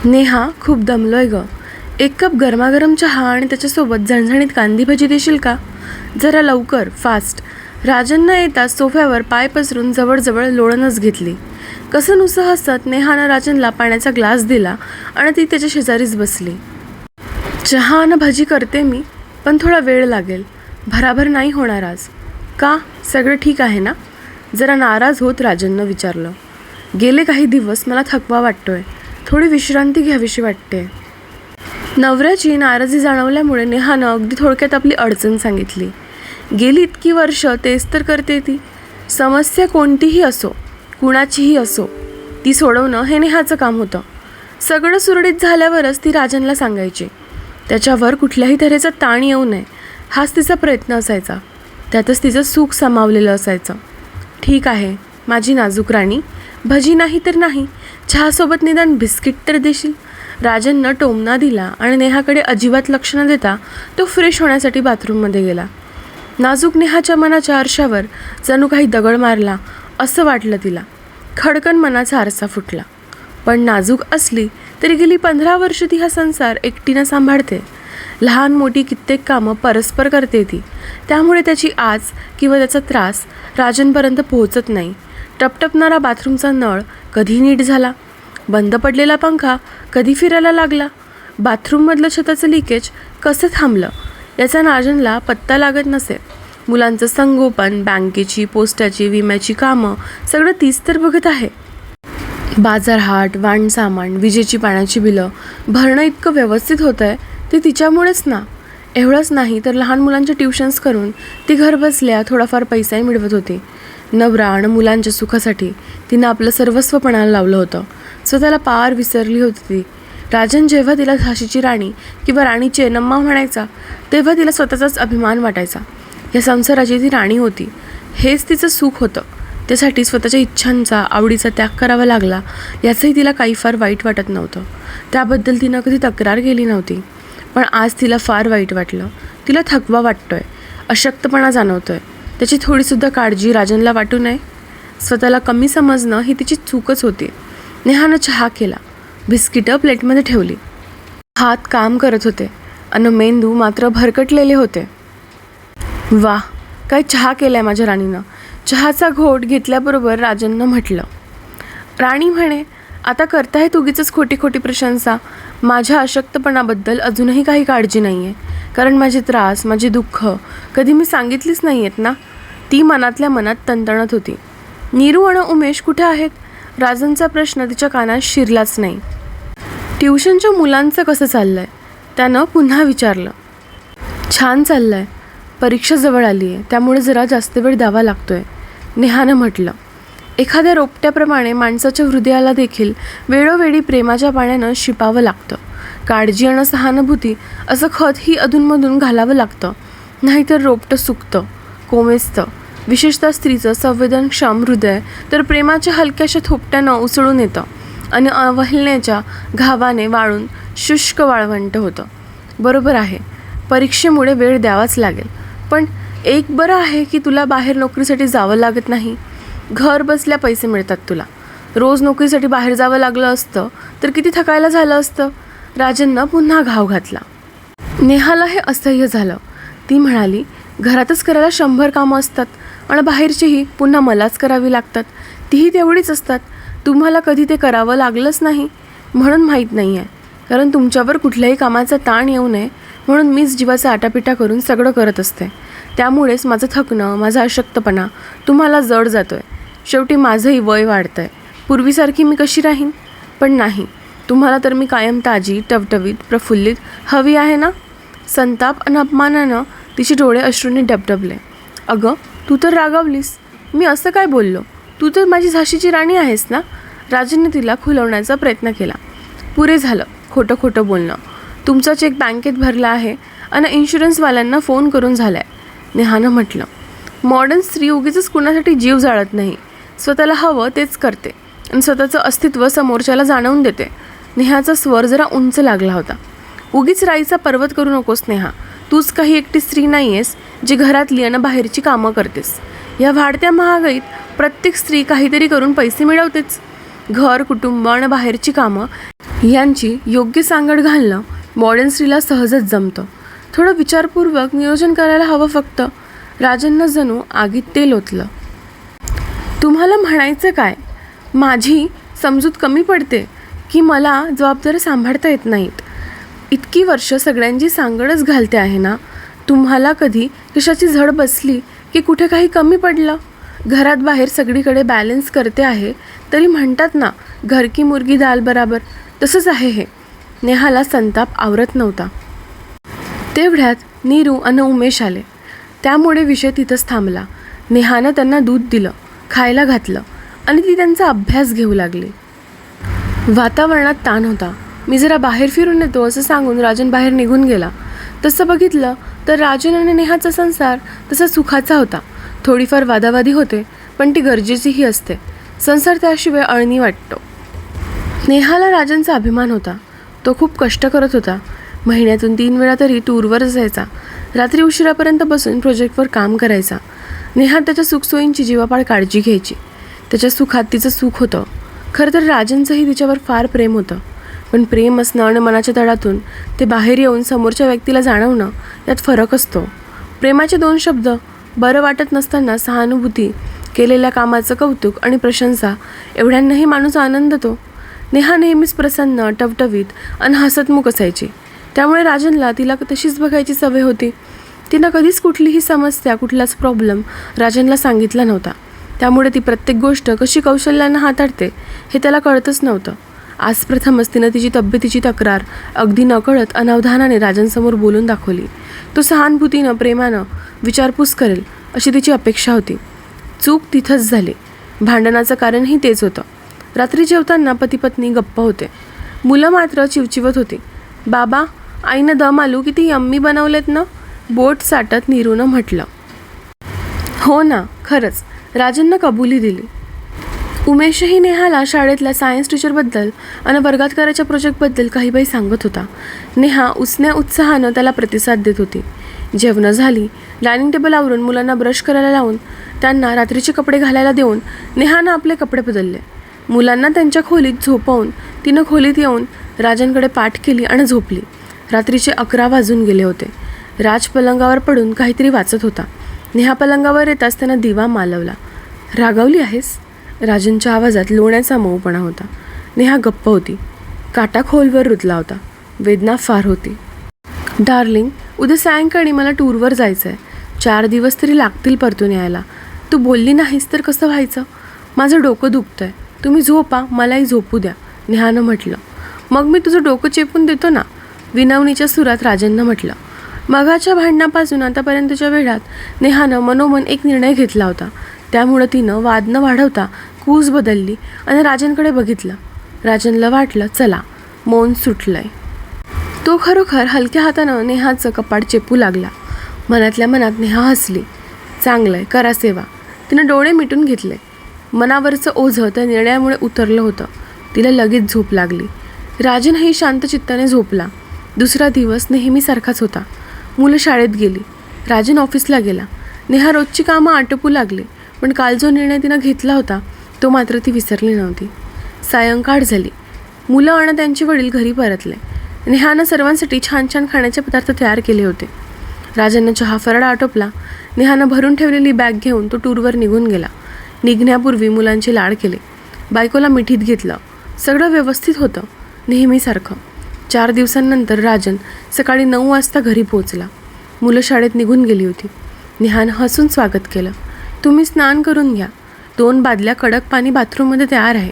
नेहा, खूप दमलोय ग. एक कप गरमागरम चहा आणि त्याच्यासोबत झणझणीत कांदी भजी देशील का? जरा लवकर, फास्ट. राजन न येताच सोफ्यावर पाय पसरून जवळजवळ लोळणच घेतली. कसं नुसतं हसत नेहानं राजनला पाण्याचा ग्लास दिला आणि ती त्याच्या शेजारीच बसली. चहा आणि भजी करते मी, पण थोडा वेळ लागेल. भराभर नाही होणार आज. का? सगळं ठीक आहे ना? जरा नाराज होत राजननं विचारलं. गेले काही दिवस मला थकवा वाटतोय. थोडी विश्रांती घ्यावीशी वाटते. नवऱ्याची नाराजी जाणवल्यामुळे नेहानं अगदी थोडक्यात आपली अडचण सांगितली. गेली इतकी वर्ष तेच तर करते ती. समस्या कोणतीही असो, कुणाचीही असो, ती सोडवणं हे नेहाचं काम होतं. सगळं सुरळीत झाल्यावरच ती राजनला सांगायची. त्याच्यावर कुठल्याही तऱ्हेचा ताण येऊ नये हाच तिचा प्रयत्न असायचा. त्यातच तिचं सुख सामावलेलं असायचं. ठीक आहे माझी नाजूक राणी, भजी नाही तर नाही, चहासोबत निदान बिस्किट तर देशील. राजननं टोमणा दिला आणि नेहाकडे अजिबात लक्ष न देता तो फ्रेश होण्यासाठी बाथरूममध्ये गेला. नाजूक नेहाच्या मनाच्या आरशावर जणू काही दगड मारला असं वाटलं तिला. खडकन मनाचा आरसा फुटला. पण नाजूक असली तरी गेली 15 वर्ष ती हा संसार एकटीनं सांभाळते. लहान मोठी कित्येक कामं परस्पर करते ती. त्यामुळे त्याची आज किंवा त्याचा त्रास राजनपर्यंत पोहोचत नाही. टपटपणारा बाथरूमचा नळ कधी नीट झाला, बंद पडलेला पंखा कधी फिरायला लागला, बाथरूममधलं छताचं लिकेज कसं थांबलं याचा राजनला पत्ता लागत नसे. मुलांचं संगोपन, बँकेची, पोस्टाची, विम्याची कामं सगळं तीच तर बघत आहे. बाजारहाट, वाणसामान, विजेची पाण्याची बिलं भरणं इतकं व्यवस्थित होतं आहे ते तिच्यामुळेच ना. एवढंच नाही तर लहान मुलांचे ट्युशन्स करून ती घर बसल्या थोडाफार पैसाही मिळवत होती. नवरा आणि मुलांच्या सुखासाठी तिनं आपलं सर्वस्व पणाला लावलं होतं. स्वतःला पार विसरली होती ती. राजन जेव्हा तिला झाशीची राणी किंवा राणी चेन्नम्मा म्हणायचा तेव्हा तिला स्वतःचाच अभिमान वाटायचा. या संसाराची ती राणी होती, हेच तिचं सुख होतं. त्यासाठी स्वतःच्या इच्छांचा, आवडीचा त्याग करावा लागला याचंही तिला काही फार वाईट वाटत नव्हतं. त्याबद्दल तिनं कधी तक्रार केली नव्हती. पण आज तिला फार वाईट वाटलं. तिला थकवा वाटतोय, अशक्तपणा जाणवतोय. त्याची थोडीसुद्धा काळजी राजनला वाटू नये. स्वतःला कमी समजणं ही तिची चूकच होती. नेहानं चहा केला, बिस्किटं प्लेटमध्ये ठेवली. हात काम करत होते आणि मेंदू मात्र भरकटलेले होते. वाह, काय चहा केलाय माझ्या राणीनं. चहाचा घोट घेतल्याबरोबर राजननं म्हटलं. राणी म्हणे, आता करतायत उगीचच खोटी खोटी प्रशंसा. माझ्या अशक्तपणाबद्दल अजूनही काही काळजी नाही आहे, कारण माझे त्रास, माझे दुःख कधी मी सांगितलीच नाही आहेत ना. ती मनातल्या मनात तणतणत होती. नीरू आणि उमेश कुठे आहेत? राजनचा प्रश्न तिच्या कानात शिरलाच नाही. ट्युशनच्या मुलांचं कसं चाललंय? त्यानं पुन्हा विचारलं. छान चाललंय. परीक्षा जवळ आली आहे, त्यामुळे जरा जास्त वेळ द्यावा लागतोय, नेहानं म्हटलं. एखाद्या रोपट्याप्रमाणे माणसाच्या हृदयाला देखील वेळोवेळी प्रेमाच्या पाण्यानं शिपावं लागतं. काळजी आणि सहानुभूती असं खतही अधूनमधून घालावं लागतं, नाहीतर रोपटं सुकतं, कोमेजतं. विशेषतः स्त्रीचं संवेदनक्षम हृदय तर प्रेमाच्या हलक्याशा थोपट्यानं उसळून येतं आणि अवहेलनेच्या घावाने वाळून शुष्क वाळवंट होतं. बरोबर आहे, परीक्षेमुळे वेळ द्यावाच लागेल. पण एक बरं आहे की तुला बाहेर नोकरीसाठी जावं लागत नाही. घर बसल्या पैसे मिळतात तुला. रोज नोकरीसाठी बाहेर जावं लागलं असतं तर किती थकायला झालं असतं. राजननं पुन्हा घाव घातला. नेहाला हे असह्य झालं. ती म्हणाली, घरातच करायला 100 कामं असतात आणि बाहेरचीही पुन्हा मलाच करावी लागतात. तीही तेवढीच असतात. तुम्हाला कधी ते करावं लागलंच नाही म्हणून माहीत नाही आहे. कारण तुमच्यावर कुठल्याही कामाचा ताण येऊ नये म्हणून मीच जीवाचा आटापिटा करून सगळं करत असते. त्यामुळेच माझं थकणं, माझा अशक्तपणा तुम्हाला जड जातो आहे. शेवटी माझंही वय वाढतं आहे. पूर्वीसारखी मी कशी राहीन? पण नाही, तुम्हाला तर मी कायम ताजी, टवटवीत, प्रफुल्लित हवी आहे ना. संताप आणि अपमानानं तिचे डोळे अश्रूंनी डबडबले. अगं, तू तर रागावलीस. मी असं काय बोललो? तू तर माझी झाशीची राणी आहेस ना. राजनने तिला खुलवण्याचा प्रयत्न केला. पुरे झालं खोटं खोटं बोलणं. तुमचा चेक बँकेत भरला आहे आणि इन्शुरन्सवाल्यांना फोन करून झाला आहे, नेहानं म्हटलं. मॉडर्न स्त्री उगीचच कुणासाठी जीव जाळत नाही. स्वतःला हवं तेच करते आणि स्वतःचं अस्तित्व समोरच्याला जाणवून देते. नेहाचा स्वर जरा उंच लागला होता. उगीच राईचा पर्वत करू नकोस नेहा. तूच काही एकटी स्त्री नाही आहेस जी घरातली आणि बाहेरची कामं करतेस. या वाढत्या महागाईत प्रत्येक स्त्री काहीतरी करून पैसे मिळवतेच. घर, कुटुंब आणि बाहेरची कामं यांची योग्य सांगड घालणं मॉडर्न स्त्रीला सहजच जमतं. थोडं विचारपूर्वक नियोजन करायला हवं फक्त. राजननं जणू आगीत तेल ओतलं. तुम्हाला म्हणायचं काय? माझी समजूत कमी पडते की मला जबाबदारी सांभाळता येत नाहीत? इतकी वर्ष सगळ्यांची सांगडच घालते आहे ना. तुम्हाला कधी कशाची झड बसली की कुठे काही कमी पडलं? घरात बाहेर सगळीकडे बॅलन्स करते आहे तरी म्हणतात ना, घर की मुर्गी दाल बराबर. तसंच आहे हे. नेहाला संताप आवरत नव्हता. तेवढ्यात नीरू आणि उमेश आले. त्यामुळे विषय तिथंच थांबला. नेहानं त्यांना दूध दिलं, खायला घातलं आणि ती त्यांचा अभ्यास घेऊ लागली. वातावरणात ताण होता. मी जरा बाहेर फिरून येतो असं सांगून राजन बाहेर निघून गेला. तसं बघितलं तर राजन आणि नेहाचा संसार तसा सुखाचा होता. थोडीफार वादावादी होते पण ती गरजेचीही असते. संसार त्याशिवाय अळणी वाटतो. नेहाला राजनचा अभिमान होता. तो खूप कष्ट करत होता. महिन्यातून 3 वेळा तरी टूरवर जायचा. रात्री उशिरापर्यंत बसून प्रोजेक्टवर काम करायचा. नेहा त्याच्या सुखसोयींची जीवापाड काळजी घ्यायची. त्याच्या सुखात तिचं सुख होतं. खरं तर राजनचंही तिच्यावर फार प्रेम होतं. पण प्रेम असणं आणि मनाच्या तळातून ते बाहेर येऊन समोरच्या व्यक्तीला जाणवणं यात फरक असतो. प्रेमाचे 2 शब्द बरं वाटत नसताना सहानुभूती, केलेल्या कामाचं कौतुक आणि प्रशंसा एवढ्यांनाही माणूस आनंदतो. नेहा नेहमीच प्रसन्न, टवटवीत आणि हसतमुख असायची. त्यामुळे राजनला तिला तशीच बघायची सवय होती. तिनं कधीच कुठलीही समस्या, कुठलाच प्रॉब्लेम राजनला सांगितला नव्हता. त्यामुळे ती प्रत्येक गोष्ट कशी कौशल्यानं हाताळते हे त्याला कळतच नव्हतं. आज प्रथमच तिनं तिची तब्येतीची तक्रार अगदी नकळत अनावधानाने राजनसमोर बोलून दाखवली. तो सहानुभूतीनं, प्रेमानं विचारपूस करेल अशी तिची अपेक्षा होती. चूक तिथंच झाली. भांडणाचं कारणही तेच होतं. रात्री जेवताना पती-पत्नी गप्प होते. मुलं मात्र चिवचिवत होती. बाबा, आईनं दम आलू किती यम्मी बनवलेत ना, बोट साटत नीरूनं म्हटलं. हो ना, खरंच, राजननं कबुली दिली. उमेशही नेहाला शाळेतल्या सायन्स टीचरबद्दल आणि वर्गात करायच्या प्रोजेक्टबद्दल काही बाई सांगत होता. नेहा उसन्या उत्साहानं त्याला प्रतिसाद देत होती. जेवणं झाली. डायनिंग टेबल आवरून मुलांना ब्रश करायला लावून त्यांना रात्रीचे कपडे घालायला देऊन नेहानं आपले कपडे बदलले. मुलांना त्यांच्या खोलीत झोपवून तिनं खोलीत येऊन राजनकडे पाठ केली आणि झोपली. रात्रीचे 11 वाजून गेले होते. राज पलंगावर पडून काहीतरी वाचत होता. नेहा पलंगावर येताच त्यानं दिवा मालवला. रागावली आहेस? राजनच्या आवाजात लोण्याचा मऊपणा होता. नेहा गप्प होती. काटा खोलवर रुतला होता. वेदना फार होती. डार्लिंग, उद्या सायंकाळी मला टूरवर जायचं आहे. 4 दिवस तरी लागतील परतून यायला. तू बोलली नाहीस तर कसं व्हायचं? माझं डोकं दुखतंय. तुम्ही झोपा, मलाही झोपू द्या, नेहानं म्हटलं. मग मी तुझं डोकं चेपून देतो ना, विनवणीच्या सुरात राजननं म्हटलं. मघाच्या भांडणापासून आतापर्यंतच्या वेळात नेहानं मनोमन एक निर्णय घेतला होता. त्यामुळं तिनं वाद न वाढवता कूस बदलली आणि राजनकडे बघितलं. राजनला वाटलं, चला, मौन सुटलंय. तो खरोखर हलक्या हातानं नेहाचं कपाट चेपू लागला. मनातल्या मनात नेहा हसली. चांगलंय, करा सेवा. तिनं डोळे मिटून घेतले. मनावरचं ओझं त्या निर्णयामुळे उतरलं होतं. तिला लगेच झोप लागली. राजनही शांत चित्ताने झोपला. दुसरा दिवस नेहमीसारखाच होता. मुलं शाळेत गेली. राजन ऑफिसला गेला. नेहा रोजची कामं आटोपू लागली. पण काल जो निर्णय तिनं घेतला होता तो मात्र ती विसरली नव्हती. सायंकाळ झाली. मुलं आणि त्यांचे वडील घरी परतले. नेहानं सर्वांसाठी छान छान खाण्याचे पदार्थ तयार केले होते. राजननं चहा फराळ आटोपला. नेहानं भरून ठेवलेली बॅग घेऊन तो टूरवर निघून गेला. निघण्यापूर्वी मुलांचे लाड केले. बायकोला मिठीत घेतलं. सगळं व्यवस्थित होतं, नेहमीसारखं. 4 दिवसांनंतर राजन सकाळी 9 वाजता घरी पोहोचला. मुलं शाळेत निघून गेली होती. नेहानं हसून स्वागत केलं. तुम्ही स्नान करून घ्या. 2 बादल्या कडक पाणी बाथरूममध्ये तयार आहे.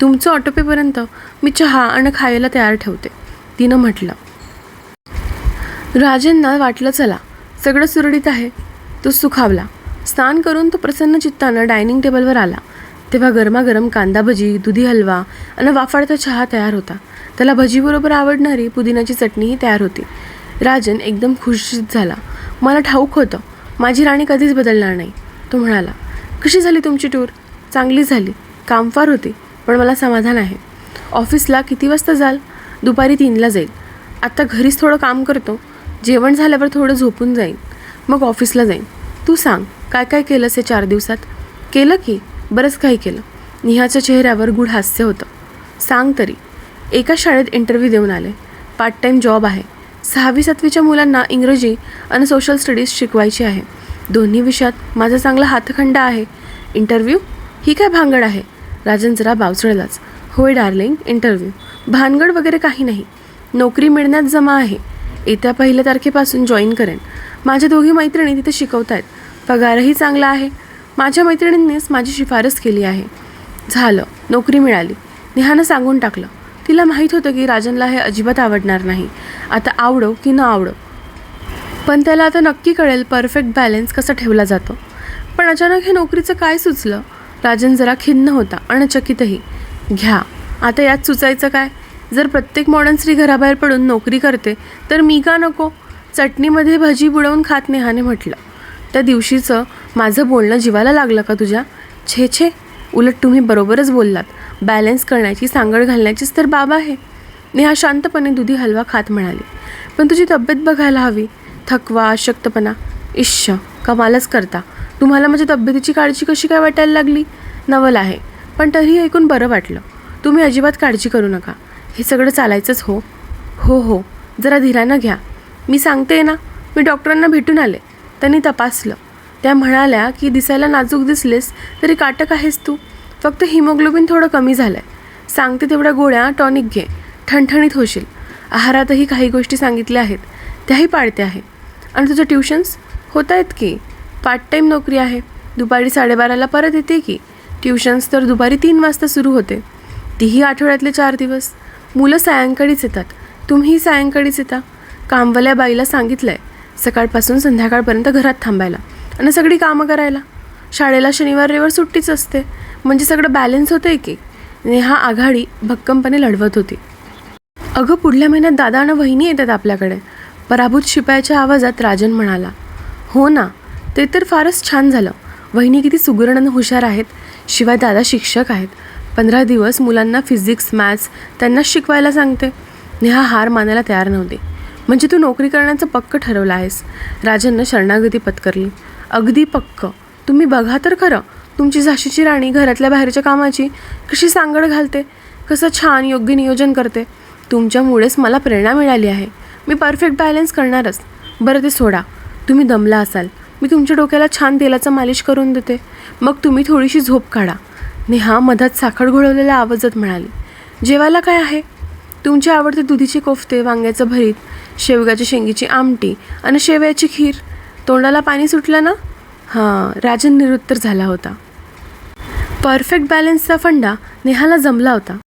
तुमचं ऑटोपेपर्यंत मी चहा आणि खायला तयार ठेवते, तिनं म्हटलं. राजनना वाटलं, चला, सगळं सुरळीत आहे. तो सुखावला. स्नान करून तो प्रसन्न चित्तानं डायनिंग टेबलवर आला. तेव्हा गरमागरम कांदा भजी, दुधी हलवा आणि वाफाळता चहा तयार होता. त्याला भजीबरोबर आवडणारी पुदिन्याची चटणीही तयार होती. राजन एकदम खुशीत झाला. मला ठाऊक होतं, माझी राणी कधीच बदलणार नाही, तो म्हणाला. कशी झाली तुमची टूर? चांगली झाली. काम फार होती, पण मला समाधान आहे. ऑफिसला किती वाजता जाल? दुपारी 3ला जाईल. आत्ता घरीच थोडं काम करतो. जेवण झाल्यावर थोडं झोपून जाईन, मग ऑफिसला जाईन. तू सांग, काय काय केलंस हे 4 दिवसात? केलं की, बरंच काही केलं. नेहाच्या चेहऱ्यावर गूढ हास्य होतं. सांग तरी. एका शाळेत इंटरव्ह्यू देऊन आले. पार्ट टाईम जॉब आहे. 6वी-7वीच्या मुलांना इंग्रजी आणि सोशल स्टडीज शिकवायची आहे. दोन्ही विषयात माझा चांगला हातखंडा आहे. इंटरव्ह्यू? ही काय भानगड आहे? राजन जरा बावचळलाच. होय डार्लिंग, इंटरव्ह्यू. भानगड वगैरे काही नाही. नोकरी मिळण्यात जमा आहे. येत्या 1 तारखेपासून जॉईन करेन. माझ्या दोघी मैत्रिणी तिथे शिकवत आहेत. पगारही चांगला आहे. माझ्या मैत्रिणींनीच माझी शिफारस केली आहे. झालं, नोकरी मिळाली. नेहानं सांगून टाकलं. तिला माहीत होतं की राजनला हे अजिबात आवडणार नाही. आता आवडो की न आवडो, पण त्याला आता नक्की कळेल परफेक्ट बॅलन्स कसा ठेवला जातो. पण अचानक हे नोकरीचं काय सुचलं? राजन जरा खिन्न होता आणि चकितही. घ्या, आता यात सुचायचं काय? जर प्रत्येक मॉडर्न स्त्री घराबाहेर पडून नोकरी करते तर मी का नको? चटणीमध्ये भजी बुडवून खात नेहाने म्हटलं. त्या दिवशीचं माझं बोलणं जीवाला लागलं का तुझ्या? छे छे, उलट तुम्ही बरोबरच बोललात. बॅलन्स करण्याची, सांगड घालण्याचीच तर बाब आहे. नेहा शांतपणे दुधी हलवा खात म्हणाली. पण तुझी तब्येत बघायला हवी. थकवा, अशक्तपणा. इश्श, कमालच करता. तुम्हाला माझ्या तब्येतीची काळजी कशी काय वाटायला लागली? नवल आहे, पण तरीही ऐकून बरं वाटलं. तुम्ही अजिबात काळजी करू नका. हे सगळं चालायचंच हो. हो हो, जरा धीरानं घ्या. मी सांगते ना, मी डॉक्टरांना भेटून आले. त्यांनी तपासलं. त्या म्हणाल्या की दिसायला नाजूक दिसलेस तरी काटक आहेस तू. फक्त हिमोग्लोबिन थोडं कमी झालं आहे. सांगते तेवढ्या गोळ्या, टॉनिक घे. ठणठणीत होशील. आहारातही काही गोष्टी सांगितल्या आहेत, त्याही पाळते आहे. आणि तुझं ट्युशन्स होत आहेत की? पार्ट टाईम नोकरी आहे. दुपारी 12:30ला परत येते की? ट्युशन्स तर दुपारी 3 वाजता सुरू होते. तीही आठवड्यातले 4 दिवस. मुलं सायंकाळीच येतात. तुम्हीही सायंकाळीच येता. कामवाल्या बाईला सांगितलं आहे सकाळपासून संध्याकाळपर्यंत घरात थांबायला आणि सगळी कामं करायला. शाळेला शनिवार रविवार सुट्टीच असते. म्हणजे सगळं बॅलन्स होतं आहे की? नेहा आघाडी भक्कमपणे लढवत होती. अगं, पुढल्या महिन्यात दादा आणि वहिनी येतात आपल्याकडे. पराभूत शिपायाच्या आवाजात राजन म्हणाला. हो ना, ते तर फारच छान झालं. वहिनी किती सुगरण आणि हुशार आहेत. शिवाय दादा शिक्षक आहेत. 15 दिवस मुलांना फिजिक्स, मॅथ्स त्यांनाच शिकवायला सांगते. नेहा हार मानायला तयार नव्हती. म्हणजे तू नोकरी करण्याचं पक्क ठरवलं आहेस? राजननं शरणागती पत्करली. अगदी पक्क. तुम्ही बघा तर खरं, तुमची झाशीची राणी घरातल्या बाहेरच्या कामाची कशी सांगड घालते, कसं छान योग्य नियोजन करते. तुमच्यामुळेच मला प्रेरणा मिळाली आहे. मी परफेक्ट बॅलन्स करणारच. बरं, ते सोडा. तुम्ही दमला असाल. मी तुमच्या डोक्याला छान तेलाचं मालिश करून देते. मग तुम्ही थोडीशी झोप काढा. नेहा मधात साखर घोळवलेल्या आवाजात म्हणाली. जेवायला काय आहे? तुमचे आवडते दुधीचे कोफ्ते, वांग्याचं भरीत, शेवग्याच्या शेंगीची आमटी आणि शेवयाची खीर. तोंडाला पाणी सुटलं ना? हां, राजन निरुत्तर झाला होता. परफेक्ट बॅलन्सचा फंडा नेहाला जमला होता.